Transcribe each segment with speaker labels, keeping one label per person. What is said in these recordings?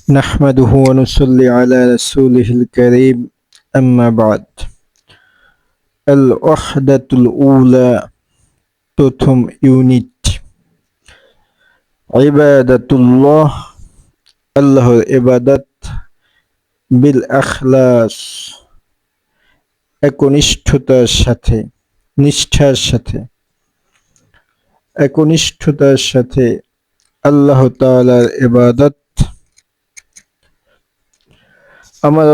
Speaker 1: نحمده ونصلي على رسوله الكريم أما بعد الوحدة الأولى প্রথম ইউনিট ইবাদাতুল্লাহ আল্লাহর ইবাদত বিল আখলাস একনিষ্ঠতার সাথে নিষ্ঠার সাথে একনিষ্ঠতার সাথে আল্লাহ তাআলার ইবাদত আমার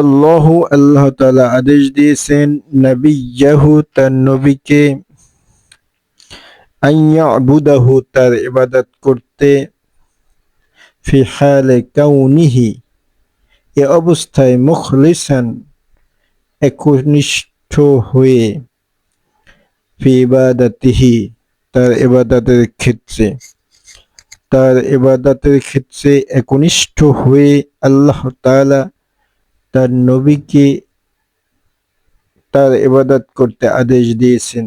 Speaker 1: আল্লাহ তাআলা আদেশ দিয়েছেন নবিয়াহু তার নবীকে আইয়াবুদাহু তার ইবাদত করতে ফি হালে কাউনিহি এ অবস্থায় মুখলিসান একনিষ্ঠ হয়ে ফি ইবাদাতিহি তার ইবাদতের ক্ষেত্রে একনিষ্ঠ হয়ে আল্লাহ তাআলা তার নবীকে তার ইবাদত করতে আদেশ দিয়েছেন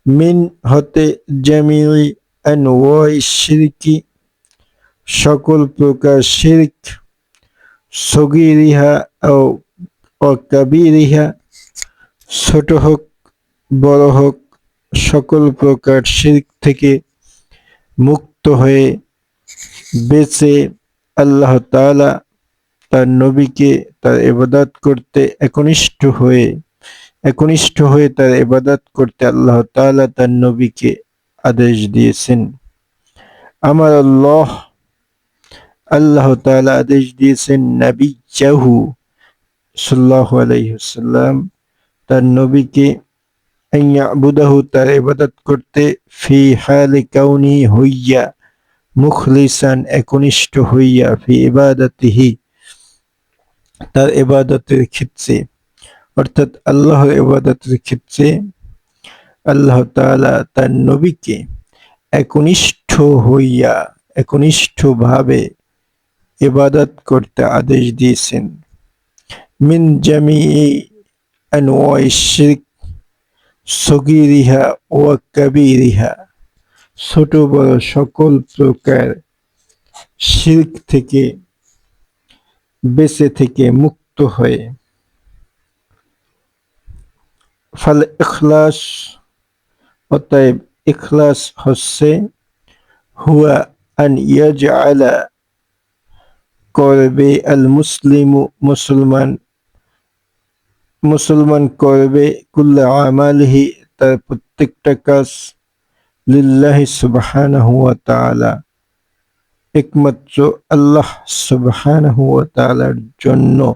Speaker 1: মিন হতে জামিই আনওয়াই শিরকি সকল প্রকার শিরক সগীরিহা ও কাবীরিহা ছোট হোক বড় হোক সকল প্রকার শিরক থেকে মুক্ত হয়ে বেঁচে আল্লাহ তাআলা তার নবীকে তার ইবাদত করতে একনিষ্ঠ হয়ে তার ইবাদত করতে আল্লাহ তাআলা তার নবীকে আদেশ দিয়েছেন আমার আল্লাহ তাআলা আদেশ দিয়েছেন নবিয়াহু সাল্লাল্লাহু আলাইহি ওয়াসাল্লাম তার নবীকে আইয়াবুদাহু তার ইবাদত করতে ফি হালি কাউনি হইয়া মুখলিসান একনিষ্ঠ হইয়া ফি ইবাদাতিহি তার ইবাদতের ক্ষেত্রে অর্থাৎ আল্লাহর ইবাদতের ক্ষেত্রে আল্লাহ তাআলা তার নবীকে একনিষ্ঠভাবে ইবাদত করতে আদেশ দিয়েছেন মিন জামিই আনওয়াই শিরক সগীরিহা ওয়া কাবীরিহা ছোট বড় সকল প্রকার শিরক থেকে বেঁচে থেকে মুক্ত হয়ে ফাল ইখলাস অতএব ইখলাস হচ্ছে হুয়া আন ইয়াজআলা করবে আল মুসলিমু মুসলমান করবে কুল্লা আমালিহি তার প্রত্যেকটা কাজ লিল্লাহি সুবহানাহু ওয়া তাআলা একমাত্র আল্লাহ সুবহানাহু ওয়া তাআলার জন্য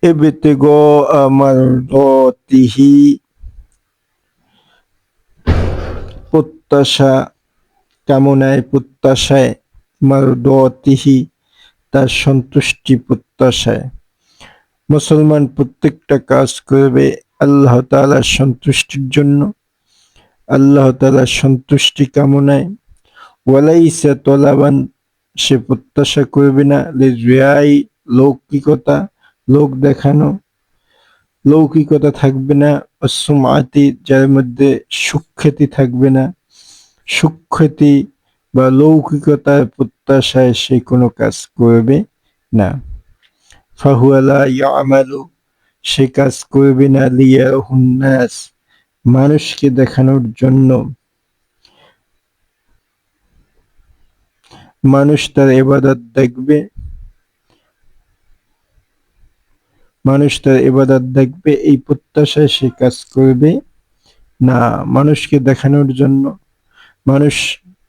Speaker 1: ইবতিগা মারদাতিহি প্রত্যাশায় মারদাতিহি তার সন্তুষ্টি প্রত্যাশায় মুসলমান প্রত্যেকটা কাজ করবে আল্লাহ তাআলার সন্তুষ্টির জন্য আল্লাহ তাআলার সন্তুষ্টি কামনায় ওয়ালাইসা তলাবান সে প্রত্যাশা করবে না লিরিয়াই লৌকিকতা লোক দেখানো লৌকিকতা থাকবে না সুমাতি যার মধ্যে সুখ্যাতি থাকবে না সুখ্যাতি বা লৌকিকতার প্রত্যাশায় সে কোনো কাজ করবে না ফাহুয়ালা ইয়ামালু সে কাজ করবে না লিয়ারাহুন নাস মানুষকে দেখানোর জন্য মানুষ তার ইবাদত দেখবে এই প্রত্যাশায় সে কাজ করবে না মানুষকে দেখানোর জন্য মানুষ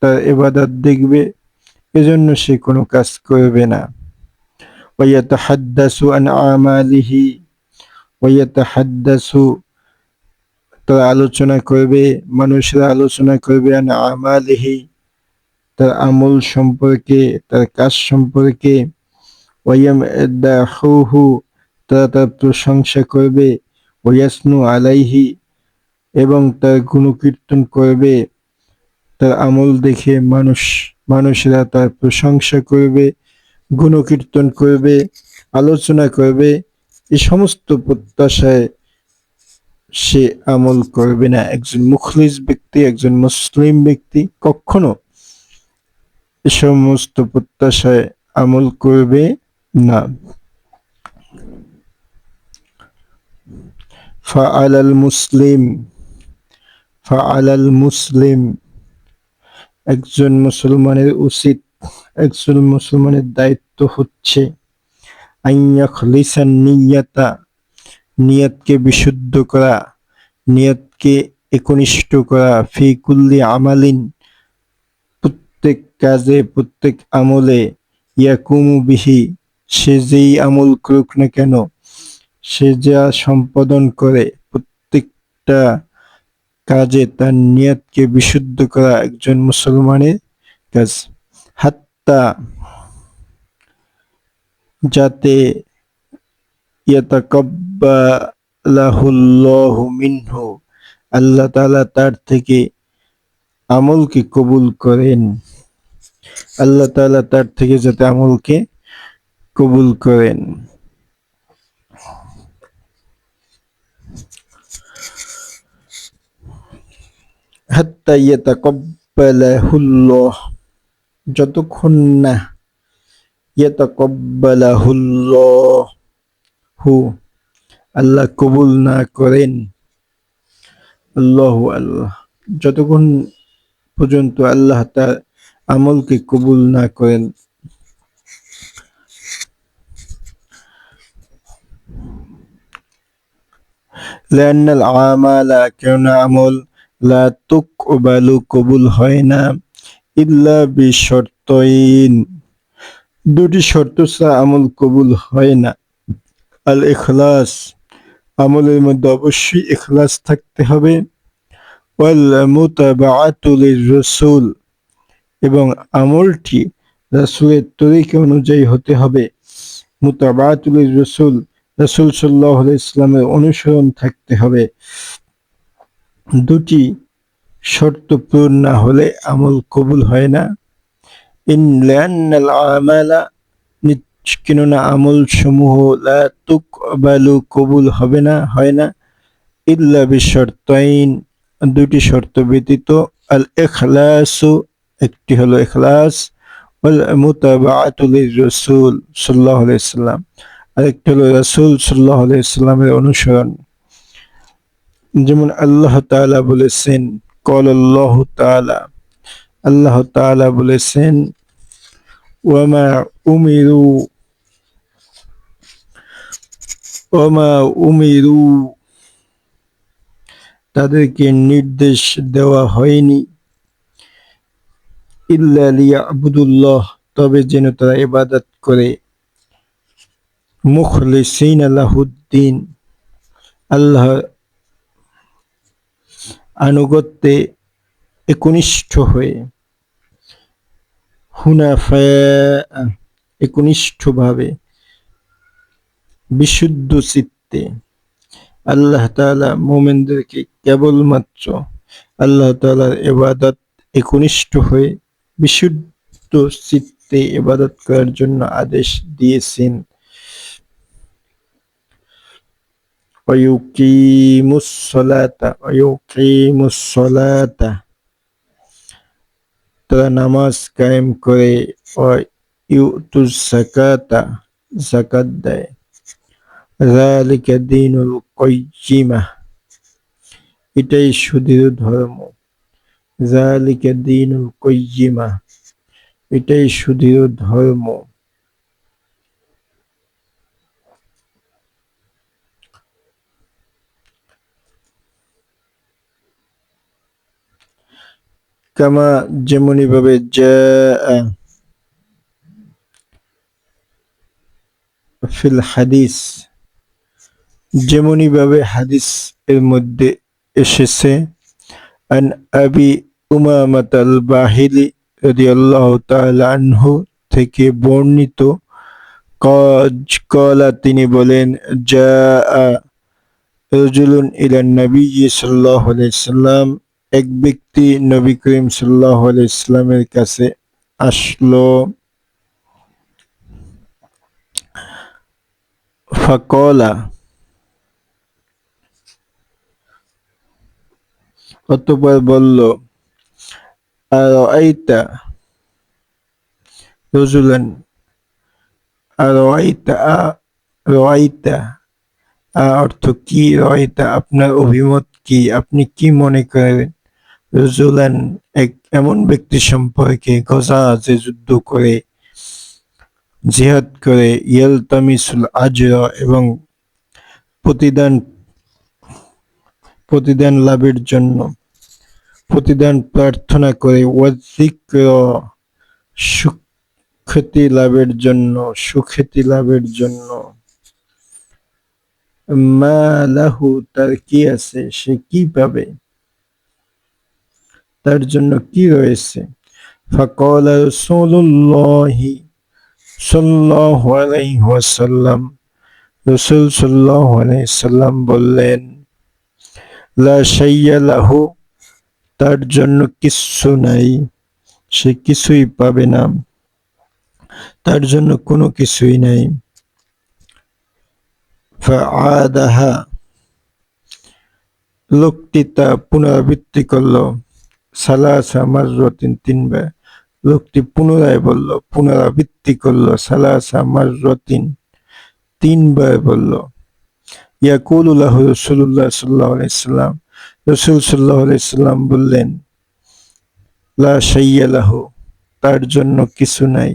Speaker 1: তার ইবাদত দেখবে এজন্য সে কোনো কাজ করবে না ওয়ায়াতাহাদ্দাসু আন আমালিহি ওয়ায়াতাহাদ্দাসু তারা আলোচনা করবে মানুষরা আলোচনা করবে আন আমালিহি তার আমল সম্পর্কে তার কাজ সম্পর্কে ওয়ায়ামদাহুহু তারা তার প্রশংসা করবে ওয়াসনু আলাইহি এবং তার গুণকীর্তন করবে তার আমল দেখে মানুষরা তার প্রশংসা করবে গুণকীর্তন করবে আলোচনা করবে এই সমস্ত প্রত্যাশায় সে আমল করবে না একজন মুখলিস ব্যক্তি একজন মুসলিম ব্যক্তি কখনো এ সমস্ত প্রত্যাশায় আমল করবে না। ফাআলাল মুসলিম ফাআলাল মুসলিম একজন মুসলমানের উচিত, একজন মুসলমানের দায়িত্ব হচ্ছে আইয়াখলিসান নিয়াতা, নিয়তকে বিশুদ্ধ করা, নিয়তকে একনিষ্ঠ করা, ফি কুল্লি আমালিন, প্রত্যেক কাজে প্রত্যেক আমলে, ইয়াকুমু বিহি, সে যেই আমল করুক না কেন, সে যা সম্পাদন করে প্রত্যেকটা কাজে তার নিয়তকে বিশুদ্ধ করা একজন মুসলমানের কাজ। হাত্তা, যাতে ইয়াতাকাব্বালাহুল্লাহু মিনহু, আল্লাহ তাআলা তার থেকে আমলকে কবুল করেন, আল্লাহ তাআলা তার থেকে যাতে আমলকে কবুল করেন। হাত্তা ইয়াতাকাব্বালাহুল্লাহ, যতক্ষণ না ইয়াতাকাব্বালাহুল্লাহু, আল্লাহ কবুল না করেন, আল্লাহু আল্লাহ, যতক্ষণ পর্যন্ত আল্লাহ তার আমলকে কবুল না করেন। লিআন্নাল আমালা, কেননা আমল, লা তুকবালু, কবুল হয় না, ইল্লা বিশর্তইন, দুটি শর্ত ছাড়া আমল কবুল হয় না। আল ইখলাস, আমলের মধ্যে অবশ্যই ইখলাস থাকতে হবে। ওয়াল মুতাবাআতু লির-রাসূল, এবং আমলটি রাসূলের তরিকা অনুযায়ী হতে হবে। মুতাবাআতু লির-রাসূল, রাসূল সাল্লাল্লাহু আলাইহি ওয়াসাল্লামের অনুসরণ থাকতে হবে। দুটি শর্ত পূরণ না হলে আমল কবুল হয় না। লিআন্নাল আমালা, কেননা আমল সমূহ, লা তুকবালু, কবুল হবে না, হয় না, ইল্লা বিশর্তাইন, দুটি শর্ত ব্যতীত। আল ইখলাসু, একটি হলো ইখলাস, ওয়াল মুতাবাআতু লির-রাসূল সাল্লাল্লাহু আলাইহি ওয়াসাল্লাম, আরেকটি হলো রাসূল সাল্লাল্লাহু আলাইহি ওয়াসাল্লামের অনুসরণ। যেমন আল্লাহ তাআলা বলেছেন, ক্বালাল্লাহু তাআলা, আল্লাহ তাআলা বলেছেন, ওয়ামা উমিরু ওয়ামা উমিরু, তাদেরকে নির্দেশ দেওয়া হয়নি, ইল্লা লিয়াবুদুল্লাহ, তবে যেন তারা ইবাদত করে, মুখলিসিনা লাহুদ্দিন, আল্লাহ আনুগত্যে একনিষ্ঠ হয়ে, হুনাফা, একনিষ্ঠভাবে, বিশুদ্ধ চিত্তে। আল্লাহ তাআলা মুমিনদেরকে কেবলমাত্র আল্লাহ তাআলার ইবাদত একনিষ্ঠ হয়ে বিশুদ্ধ চিত্তে ইবাদত করার জন্য আদেশ দিয়েছেন। ওয়ায়ুকিমুস সালাতা, তারা নামাজ কায়েম করে, ওয়ায়ুতুজ যাকাতা, যাকাত দেয়। যালিকা দীনুল কাইয়্যিমাহ, এটাই সুদৃঢ় ধর্ম। যালিকা দীনুল কাইয়্যিমাহ, এটাই সুদৃঢ় ধর্ম। কামা, যেমনি ভাবে, জাআ ফিল হাদিস, যেমনি ভাবে হাদিস এর মধ্যে এসেছে, আন আবি উমামাত আল বাহিলি রাদিয়াল্লাহু তাআলা আনহু, থেকে বর্ণিত, ক্বালা, তিনি বলেন, জাআ রাজুলুন ইলান নাবিয়্যি সাল্লাল্লাহু আলাইহি ওয়াসাল্লাম, এক ব্যক্তি নবী করিম সাল্লাল্লাহু আলাইহি ওয়াসাল্লামের কাছে আসলো। ফাকালা, অতঃপর বলল, আরাআইতা, রজুলান রাআইতা রাআইতা অর্থ কি? রাআইতা আপনার অভিমত কি, আপনি কি মনে করেন? রজুলান এক এমন ব্যক্তি সম্পর্কে গজা যে যুদ্ধ করে, জিহাদ করে, ইয়ালতামিসুল আজরা এবং প্রতিদান প্রতিদান লাভের জন্য, প্রতিদান প্রার্থনা করে, ওয়াযিক্র সুখ্যাতি লাভের জন্য, সুখ্যাতি লাভের জন্য, মা লাহু তার কি আছে, সে কি পাবে, তার জন্য কি রয়েছে। ফাকালা রাসূলুল্লাহি সাল্লাল্লাহু আলাইহি ওয়াসাল্লাম, রাসূল সাল্লাল্লাহু আলাইহি সাল্লাম বললেন, লা শাইয়া লাহু তার জন্য কিচ্ছু নাই, সে কিছুই পাবে না, তার জন্য কোনো কিছুই নাই। ফাআদাহা লোকটি তা পুনরাবৃত্তি করল, সালাসা মাররাতিন তিনবার, লোকটি পুনরায় বলল, পুনরাবৃত্তি করল, সালাসা মাররাতিন তিনবার বলল। ইয়াকুলু লাহু রাসূলুল্লাহ সাল্লাল্লাহু আলাইহি সাল্লাম, রাসূল সাল্লাল্লাহু আলাইহি সাল্লাম বললেন, লা শাইয়া লাহু তার জন্য কিছু নাই,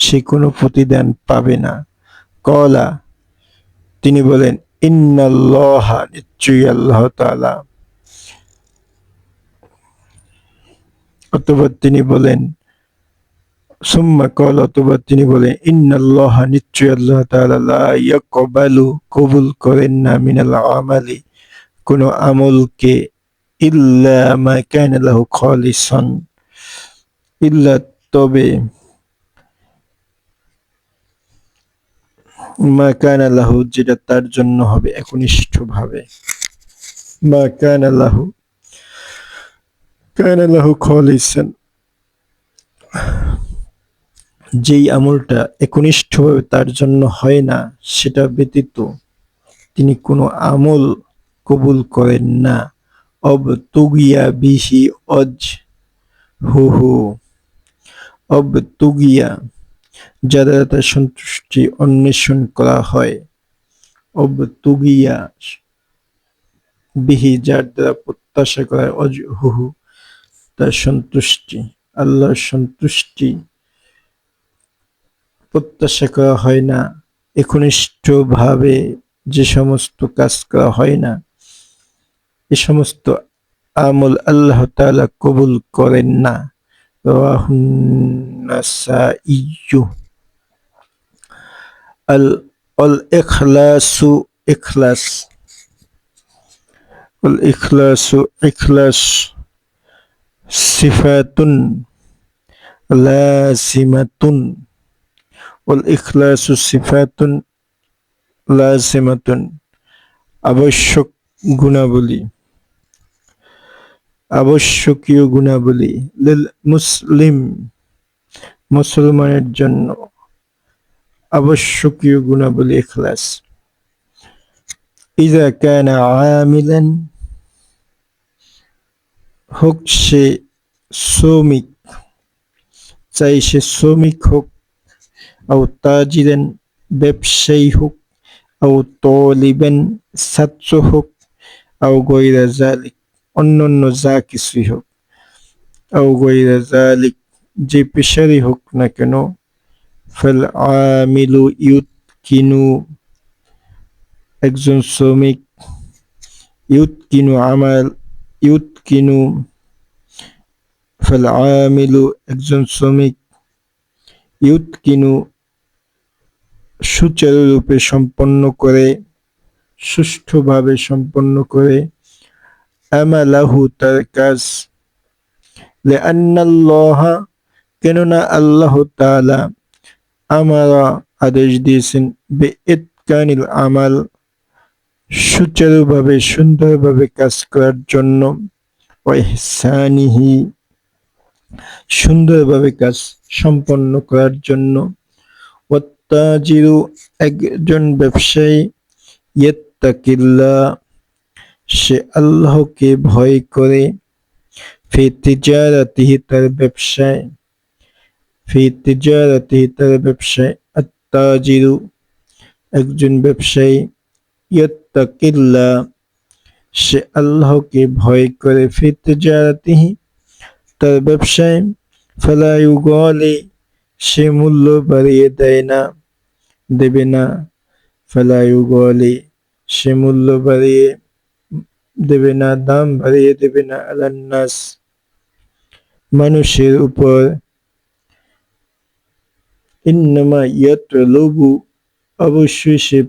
Speaker 1: সে কোনো প্রতিদান পাবে না। কলা তিনি বলেন, ইন্নাল্লাহা নিশ্চয়ই আল্লাহ তাআলা, অতঃপর তিনি বলেন, সুম্মা কল অতঃপর তিনি বলেন, ইন্নাল্লাহা নিশ্চয়ই আল্লাহ তাআলা লা ইয়াকবালু কবুল করেন না, মিনাল আমালি কোনো আমলকে, ইল্লা মা কানা লাহু খালিসান ইল্লা তবে, মা কানা লাহু যেটা তার জন্য হবে একনিষ্ঠভাবে, মা কানা লাহু খালিসান যেই আমলটা একনিষ্ঠভাবে তার জন্য হয় না, সেটা ব্যতীত তিনি কোনো আমল কবুল করেন না। অবতুগিয়া বিহি ওয়াজহুহু, অবতুগিয়া যাদের তার সন্তুষ্টি অন্বেষণ করা হয়, অবতুগিয়া বিহি যার দ্বারা প্রত্যাশা করা হয়, ওয়াজহুহু তার সন্তুষ্টি, আল্লাহর সন্তুষ্টি প্রত্যাশা করা হয় না, একনিষ্ঠভাবে যে সমস্ত কাজ করা হয় না, এ সমস্ত আমল আল্লাহ তাআলা কবুল করেন না। রাওয়াহুন নাসাইয়্যু। আল ইখলাসু ইখলাস, আল ইখলাসু ইখলাস সিফাতুন লাজিমাতুন, ওয়াল ইখলাসু সিফাতুন লাজিমাতুন আবশ্যক গুণাবলী, আবশ্যকীয় গুণাবলী, লিল মুসলিম মুসলমানের জন্য আবশ্যকীয় গুণাবলী ইখলাস। ইযা কানা আমিলান হোক সে শ্রমিক, চাই সে শ্রমিক হোক, আও তাজিরান ব্যবসায়ী হোক, আও তালিবান ছাত্র হোক, আও গায়রা যালিক অন্যান্য যা কিছুই হোক, আও গায়রা যালিক যে পেশারই হোক না কেন, ফাল আমিলু ইউতকিনু একজন শ্রমিক, ইউতকিনু আমাল, ইউতকিনু ফাল আমিলু একজন শ্রমিক, ইউতকিনু সুচারুরূপে সম্পন্ন করে, সুষ্ঠুভাবে সম্পন্ন করে, আমালাহু তার কাজ, লিআন্নাল্লাহা কেননা আল্লাহ তাআলা, আমারা আদেশ দিয়েছেন, বিইতকানিল আমাল সুচারুভাবে সুন্দরভাবে কাজ করার জন্য, ওয়া ইহসানিহি সুন্দরভাবে কাজ সম্পন্ন করার জন্য, ওয়াত্তাজিরু একজন ব্যবসায়ী, ইয়াত্তাকিল্লাহ সে আল্লাহকে ভয় করে, ফি তিজারাতিহি তার ব্যবসায়, ফি তিজারাতিহি তার ব্যবসায়, আত-তাজিরু একজন ব্যবসায়ী, ইয়াত্তাকিল্লাহ সে আল্লাহকে ভয় করে, ফি তিজারাতিহি তার ব্যবসায়, ফালা ইউগালি সে মূল্য বাড়িয়ে দেবে না, ফালা ইউগালি সে মূল্য বাড়িয়ে দেবে না, দাম বাড়িয়ে দেবে না, আলান নাস মানুষের উপর, ইন্নামা ইয়াতলুবু অবশ্যই সে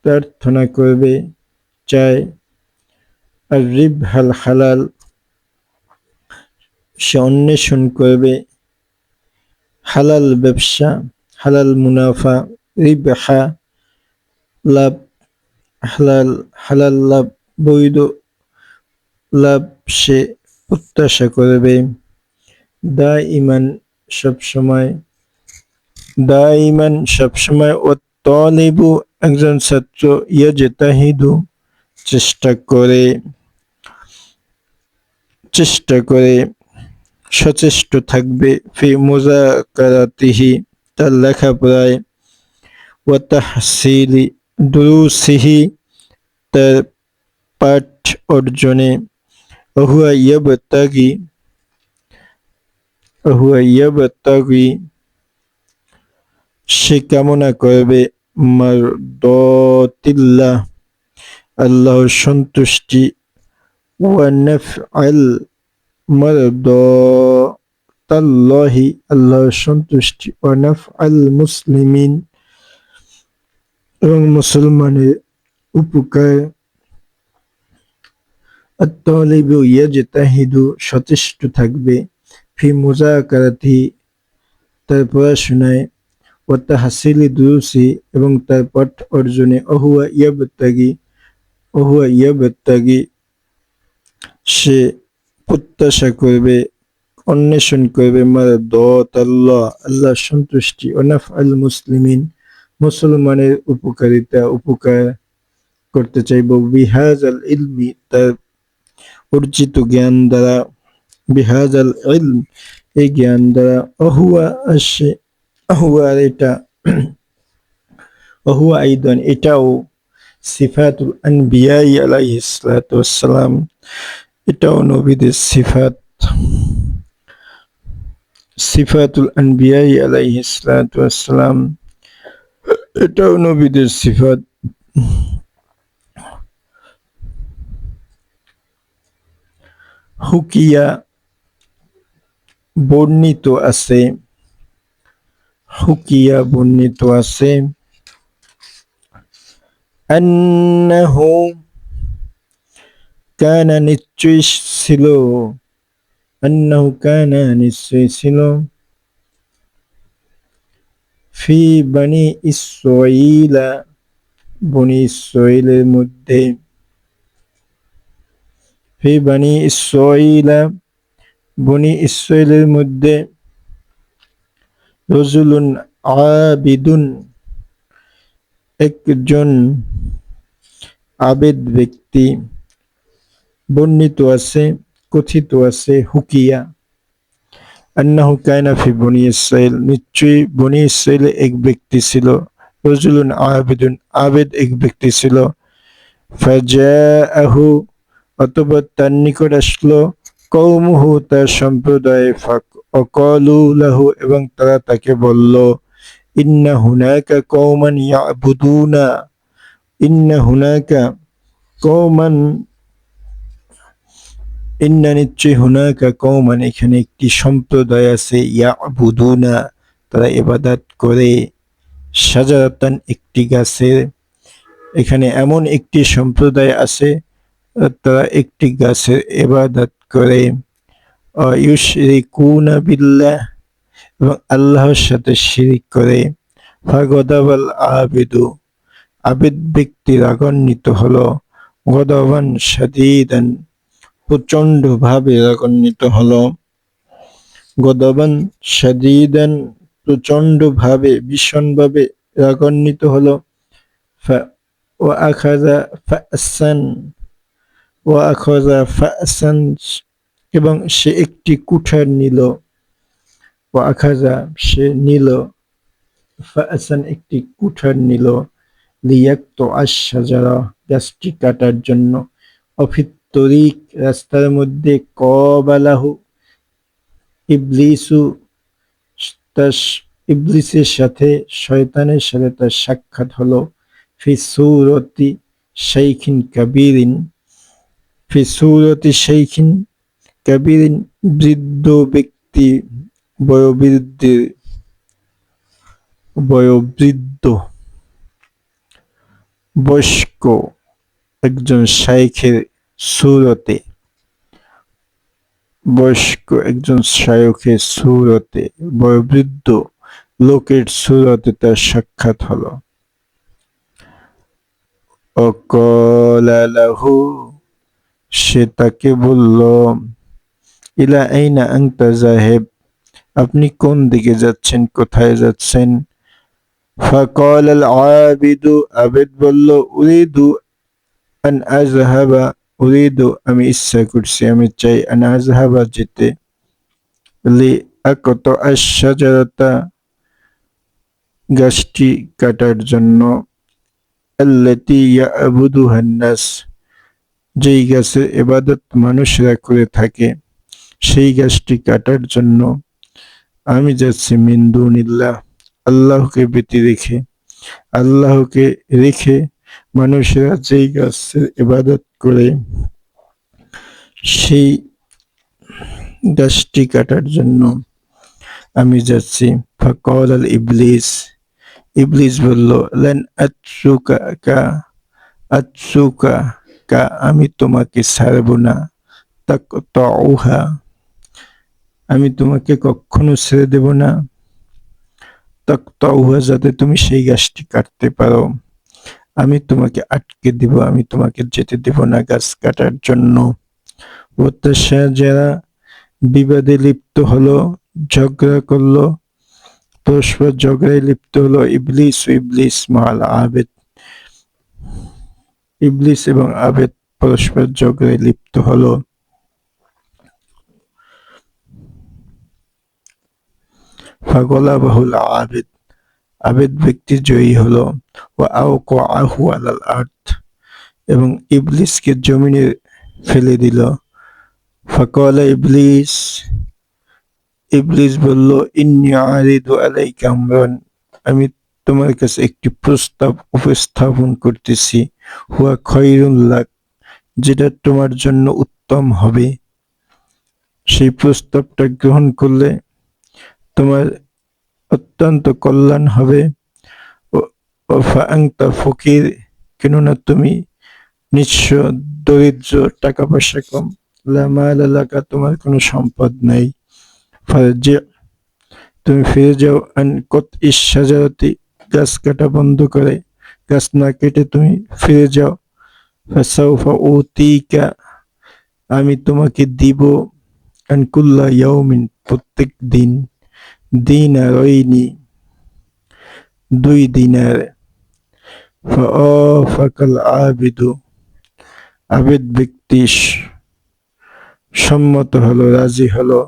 Speaker 1: প্রার্থনা করবে, চায়, আর রিবহাল হালাল সে অন্বেষণ করবে, হালাল ব্যবসা, হালাল মুনাফা, রিবহা লাভ, হালাল হালাল লাভ, বৈধ লাভ সে প্রত্যাশা করবে, দাইমান সবসময়, দাইমান সবসময়, ও তালিবু একজন ছাত্র, ইয়াজতাহিদু চেষ্টা করে, সচেষ্ট থাকবে, ফি মুযাকারাতিহি তার লেখাপড়ায়, ওয়া তাহসিলি দুরুসিহি তার পাঠ অর্জনে, ওহুয়া ইয়াবতাগি সে কামনা করবে, মারদাতিল্লাহ আল্লাহর সন্তুষ্টি, ওয়া নাফআল মারদাতাল্লাহি আল্লাহর সন্তুষ্টি, ওয়া নাফআল মুসলিমিন এবং মুসলমানের উপকার, আত-তালিবু ইয়াজতাহিদু সচেষ্ট থাকবে, ফি মুযাকারাতিহি তার পড়াশোনায়, ওয়া তাহসিলি দুরুসি এবং তার পাঠ অর্জনে, ওহুয়া ইয়াবতাগি সে প্রত্যাশা করবে, অন্বেষণ করবে, মারদাতাল্লাহ আল্লাহর সন্তুষ্টি, ওয়া নাফআল মুসলিমিন মুসলমানের উপকার করতে চাইব, বিহাযাল ইলমি তার অর্জিত জ্ঞান দ্বারা, বিহাযাল ইলম এই জ্ঞান দ্বারা, ওহুয়া আর এটা, ওহুয়া আইদান এটাও, সিফাতুল আনবিয়া আলাইহিস সালাতু ওয়াসসালাম এটাও নবীদের সিফাত, সিফাতুল আনবিয়া আলাইহিস সালাতু ওয়াসসালাম এটাও নবীদের সিফাত। হুকিয়া বর্ণিত আছে, হুকিয়া বর্ণিত আছে, আন্নাহু কানা নিশ্চয় ছিল, আন্নাহু কানা নিশ্চয় ছিল, ফি বনি ইসরাঈলা বনি ইসরাঈলের মধ্যে, ফি বনি ইসরাঈলা বনি ইসরাঈলের মধ্যে, রাজুলুন আবিদুন একজন আবেদ ব্যক্তি, বর্ণিত আছে, কথিত আছে, হুকিয়া, আন্নাহু কানা ফি বনি ইসরাঈল নিশ্চয়ই বনি ইসরাঈলে এক ব্যক্তি ছিল, রাজুলুন আবিদুন আবেদ এক ব্যক্তি ছিল, ফাজাআহু অতঃপর তার নিকট আসলো, কওমুহু তার সম্প্রদায়, ফাকালু লাহু এবং তারা তাকে বলল, ইন্না হুনাকা কওমান ইয়াবুদুনা, ইন্না হুনাকা কওমান ইন্না নিশ্চয়, হুনাকা কওমান এখানে একটি সম্প্রদায় আছে, ইয়াবুদুনা তারা ইবাদত করে, শাজারাতান একটি গাছের, এখানে এমন একটি সম্প্রদায় আছে তারা একটি গাছের ইবাদত করে, ইউশরিকুনা বিল্লাহ এবং আল্লাহর সাথে শিরিক করে, ফাগদাবাল আবিদু আবেদ ব্যক্তি রাগান্বিত হলো, গদাবান শাদীদান প্রচন্ড ভাবে রাগান্বিত হলো, গদাবান শাদীদান প্রচন্ড ভাবে ভীষণভাবে রাগান্বিত হলো, ওয়া আখাযা ফাসান এবং সে একটি কুঠার নিল, ও আখাজা সে নিল ফাসান একটি কুঠার নিল লিয়াক্ত আশ-শাজারা গাছটি কাটার জন্য অফিত তরিক রাস্তার মধ্যে কবালাহু ইবলিসু তার ইবলিসের সাথে শয়তানের সাথে তার সাক্ষাৎ হলো ফি সূরতি শাইখিন কাবীরিন ফি সূরতি শাইখিন কাবীরিন বৃদ্ধ ব্যক্তি বয়োবৃদ্ধের বয়োবৃদ্ধ বয়স্ক একজন শাইখের সূরতে বয়স্ক একজন শায়খের সূরতে বয়োবৃদ্ধ লোকের সূরতে তার সাক্ষাৎ হলো অকালা লাহু সে তাকে বলল ইলা আইনা আনতা যাহিব আপনি কোন দিকে যাচ্ছেন কোথায় যাচ্ছেন ফাকাল আল আবিদু আবিদ বলল উরিদু আন আযহাবা উরিদু আমি ইচ্ছা করছি আমি চাই আন আযহাবা যেতে লি আকতা আশ-শাজারাতা গাছটি কাটার জন্য আল্লাতী ইয়াবুদুহা আন-নাস যেই গাছের ইবাদত মানুষরা করে থাকে সেই গাছটি কাটার জন্য আমি যাচ্ছি মিন দুনিল্লাহ আল্লাহকে ব্যতি রেখে আল্লাহকে রেখে মানুষেরা যেই গাছের ইবাদত করে সেই গাছটি কাটার জন্য আমি যাচ্ছি ফাকাল আল ইবলিস ইবলিস বলল লান আতরুকা আতরুকা কা আমি তোমাকে ছাড়ব না তাকতাউহা আমি তোমাকে কখনো ছেড়ে দেব না তাকতাউহা যাতে তুমি সেই গাছটি কাটতে পারো আমি তোমাকে আটকে দিব আমি তোমাকে যেতে দেব না গাছ কাটার জন্য যারা বিবাদে লিপ্ত হলো ঝগড়া করলো পরস্পর ঝগড়ায় লিপ্ত হলো ইবলিস মাল আবেদ ইবলিস এবং আবেদ পরস্পর ঝগড়ায় লিপ্ত হলো ফাগলাবাহুল আবেদ আবেদ ব্যক্তি জয়ী হলো ওয়া আওকাআহু আলাল আরদ এবং ইবলিসকে জমিনে ফেলে দিল ফাকালা ইবলিস বলল ইন্নী আরিদু আলাইকা আমরান আমি তোমার কাছে একটি প্রস্তাব উপস্থাপন করতেছি হুয়া খায়রুল লাক যেটা তোমার জন্য উত্তম হবে সেই প্রস্তাবটা গ্রহণ করলে তোমার অত্যন্ত কল্যাণ হবে আনতা ফকির কেননা তুমি নিঃস্ব দরিদ্র টাকা পয়সা কম লা মাল লাকা তোমার কোনো সম্পদ নাই ফারজি তুমি ফিরে যাও আন কত ইশ-শাজারাতি গাছ কাটা বন্ধ করে গাছ না কেটে তুমি ফিরে যাও ফাসাউফা উতিকা আমি তোমাকে দিব আন কুল্লা ইয়াউমিন প্রত্যেক দিন দিনারাইনি 2 দিনার ফাআফাকাল আবিদু আবেদ ব্যক্তি সম্মত হলো রাজি হলো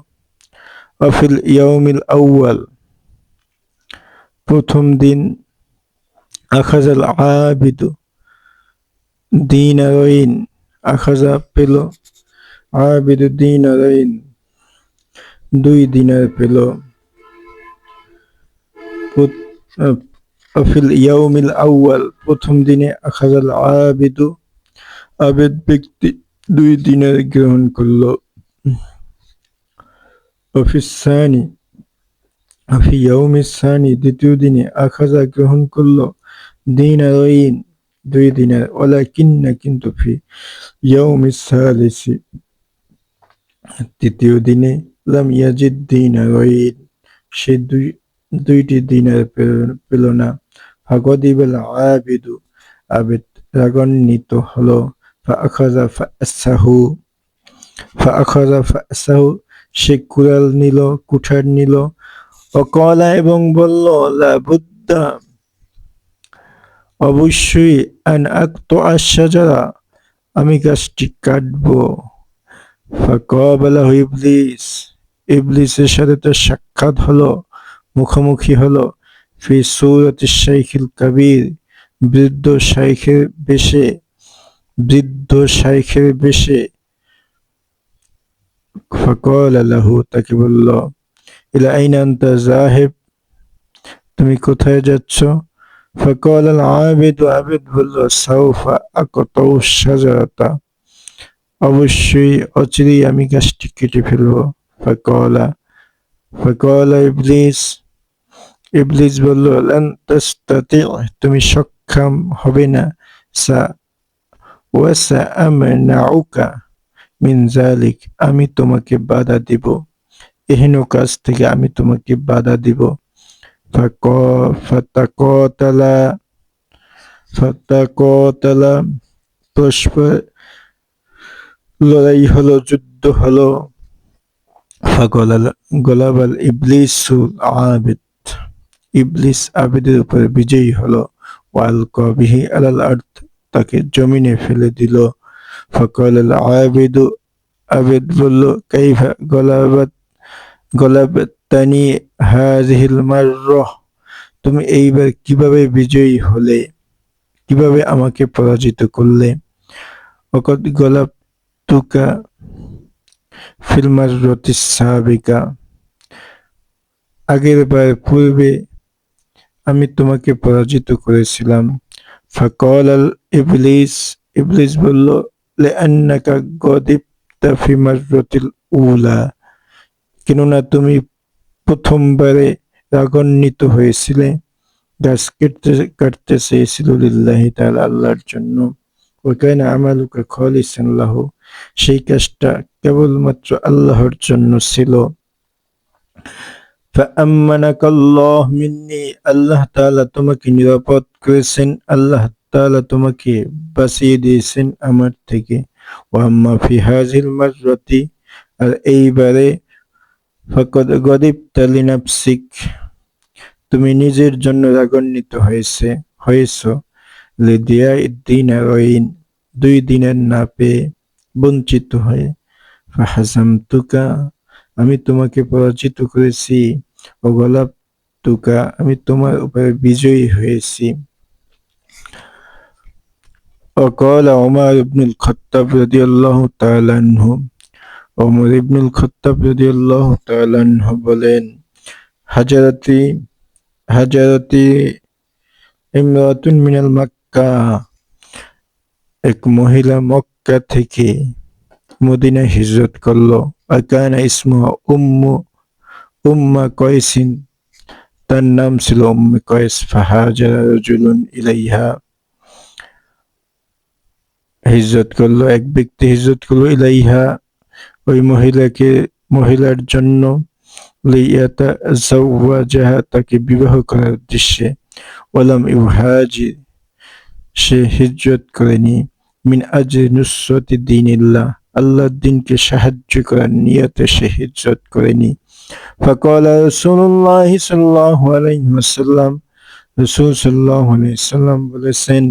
Speaker 1: অফিল ইয়াউমিল আউয়াল প্রথম দিন আখাজাল আবিদু দিনারাইন আখাজা পেল আবিদু দিনারাইন 2 দিনার পেল অফিল ইয়াউমিল আউয়াল প্রথম দিনে আখাজাল আবিদু আবেদ ব্যক্তি 2 দিনার গ্রহণ করলো অফিসানি ফি ইয়াউমিস সানি দ্বিতীয় দিনে আখাজা গ্রহণ করলো দিনারাইন 2 দিনার ওয়ালাকিন্না কিন্তু ফি ইয়াউমিস সালিসি তৃতীয় দিনে লাম ইয়াজিদ দিনারাইন সে দুইটি দিনার পেল না ফাগদিবাল আবিদু আবেদ রাগান্বিত হলো ফাআখাযা ফাআসাহু সে কুড়াল নিল কুঠার নিল অকলা এবং বলল লা বুদ্দা অবশ্যই আন আকতু আশ-শাজারা আমি গাছটি কাটবো ফাকাবালাহু ইবলিস ইবলিসের সাথে তার সাক্ষাৎ হলো, মুখোমুখি হলো, ফি সূরাতি শাইখিল কাবীর, বৃদ্ধ শাইখের বেশে, বৃদ্ধ শাইখের বেশে। ফাকালা লাহু, তাকে বলল, ইলা আইনা আনতা যাহিব, তুমি কোথায় যাচ্ছ? ফাকাল আল আবিদ, আবিদ বলল, সাউফা আকতাউ শাজারাতা, অবশ্যই অচিরেই আমি গাছটি কেটে ফেলবো। ফাকালা, ফাকালা ইবলিস, ইবলিস বলল, লান তাস্তাতি, তুমি সক্ষম হবে না। সা ওয়াসা আমনাউকা মিন যালিক, আমি তোমাকে বাধা দিব, এহেন কাজ থেকে আমি তোমাকে বাধা দিব। ফাতাকাতালা, ফাতাকাতালা, পরস্পর লড়াই হলো, যুদ্ধ হলো। গলাবাল ইবলিসুল আবিদ, ইবলিস আবিদের উপর বিজয়ী হলো। ওয়ালকা বিহি আলাল আরদ, তাকে জমিনে ফেলে দিল। ফাকাল আল আবিদু, আবিদ বলল, কাইফা গলাবাতানি হাযিহিল মাররাহ, তুমি এইবার কিভাবে বিজয়ী হলে, কিভাবে আমাকে পরাজিত করলে? ওয়াকাদ গলাবতুকা ফিল মাররাতিস সাবিকা, আগের বার পূর্বে আমি তোমাকে পরাজিত করেছিলাম। ফাকাল আল ইবলিস, ইবলিস বলল, লিআন্নাকা গদিবতা ফি মাররাতিল উলা, কেননা তুমি প্রথমবারে রাগান্বিত হয়েছিলে, গাছ কাটতে চেয়েছিল লিল্লাহি তাআলা, আল্লাহর জন্য। ওয়াকানা আমালুকা খালিসান লাহু, সেই কাজটা কেবলমাত্র আল্লাহর জন্য ছিল। ফাআম্মানাকাল্লাহ মিন্নি, আল্লাহ তাআলা তোমাকে নিরাপদ করেছেন, আল্লাহ তাআলা তোমাকে বাঁচিয়ে দিয়েছেন আমার থেকে। ওয়া আম্মা ফি হাযিল মাররাতি, আর এইবারে ফাকাদ গদিবতা লিনাফসিক, তুমি নিজের জন্য রাগান্বিত হয়েছো। লিদিনারাইন, দুই দিনের না পেয়ে, বঞ্চিত হয়ে। ফাহাজামতুকা, আমি তোমাকে পরাজিত করেছি। ও গলাবতুকা, আমি তোমার উপরে বিজয়ী হয়েছি। وقال عمر بن الخطاب رضي الله تعالى عنه, ওমর ইবনুল খাত্তাব রাদিয়াল্লাহু তাআলা আনহু বলেন, হাজারাতি হাজারাতি ইমরাতুন মিনাল মক্কা, এক মহিলা মক্কা থেকে মদিনায় হিজরত করলো। আকানা ইসমুহা উম্মা কয়সিন, তার নাম ছিল উম্মে কয়স। ফাহাজারা রাজুলুন ইলাইহা, হিজরত করলো, এক ব্যক্তি হিজরত করলো, ইলাইহা, ওই মহিলার জন্য, লিয়াতাযাওয়াজাহা, তাকে বিবাহ করার উদ্দেশ্যে। ওয়ালাম ইউহাজির, সে হিজরত করেনি। মিন আজরি নুসরাতি দীনিল্লাহ, আল্লাহর দ্বীনকে সাহায্য করার নিয়তে সে হিজরত করেনি। ফাকালা রাসূলুল্লাহ সাল্লাল্লাহু আলাইহি ওয়াসাল্লাম, রাসূল সাল্লাল্লাহু আলাইহি ওয়াসাল্লাম বলেছেন,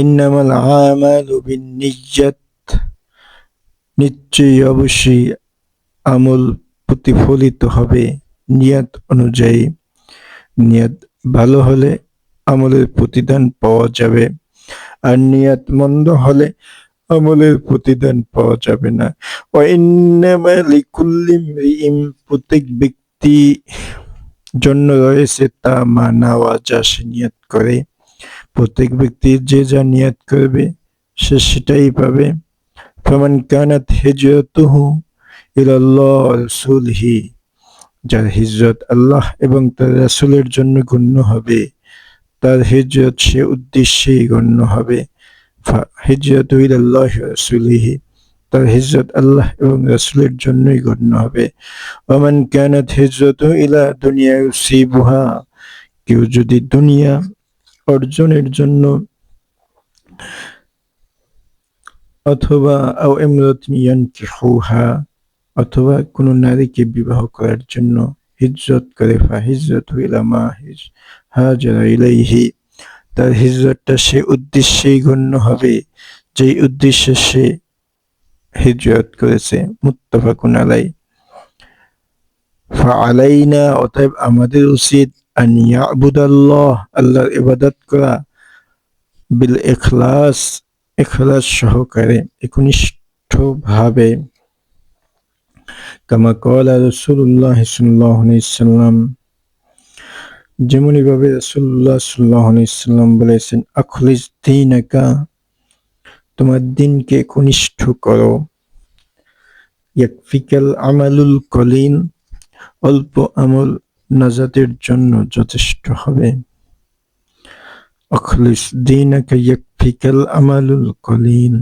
Speaker 1: ইন্নামাল আমালু বিন্নিয়াত, নিশ্চয়ই অবশ্যই আমল প্রতিফলিত হবে নিয়ত অনুযায়ী। নিয়ত ভালো হলে আমলের প্রতিদান পাওয়া যাবে, আর নিয়ত মন্দ হলে আমলের প্রতিদান পাওয়া যাবে না। ওয়া ইন্নামা লিকুল্লি ইমরিইন, প্রত্যেক ব্যক্তি জন্য রয়েছে তা মা নাওয়া, যা সে নিয়ত করে। প্রত্যেক ব্যক্তি যে যা নিয়ত করবে সে সেটাই পাবে। ফামান কানাত হিজরাতুহু ইলাল্লাহ ওয়া রাসূলিহি, যার হিজরত আল্লাহ এবং তার রাসূলের জন্য গণ্য হবে, তার হিজরত সে উদ্দেশ্যেই গণ্য হবে। হিজরাতু ইলাল্লাহি ওয়া রাসূলিহি, তার হিজরত আল্লাহ এবং রাসূলের জন্যই গণ্য হবে। ওয়ামান কানাত হিজরাতুহু ইলা দুনিয়া ইউসিবুহা, কেউ যদি দুনিয়া অর্জনের জন্য অথবা আও ইমরাতুন ইয়ানকিহুহা, অথবা কোনো নারীকে বিবাহ করার জন্য হিজরত করে, ফাহিজরাতু ইলা মা হাজারা ইলাইহি, তার হিজরতটা সে উদ্দেশ্যেই গণ্য হবে যেই উদ্দেশ্যে সে হিজরত করেছে। মুত্তাফাকুন আলাই। ফাআলাইনা, অতএব আমাদের উচিত আন ইয়াবুদাল্লাহ, আল্লাহর ইবাদত করা, বিল ইখলাস, ইখলাস সহকারে, একনিষ্ঠ ভাবে। কামা ক্বালা রাসূলুল্লাহ সাল্লাল্লাহু আলাইহি ওয়াসাল্লাম, যেমনি ভাবে রাসূলুল্লাহ সাল্লাল্লাহু আলাইহি ওয়াসাল্লাম বলেছেন, আখলিস দীনাকা, তোমার দিনকে একনিষ্ঠ করো। ইয়াকফিকাল আমালুল কলিল, অল্প আমল নাজাতের জন্য যথেষ্ট হবে। আখলিস দীনাকা ইয়াকফিকাল আমালুল কলিল।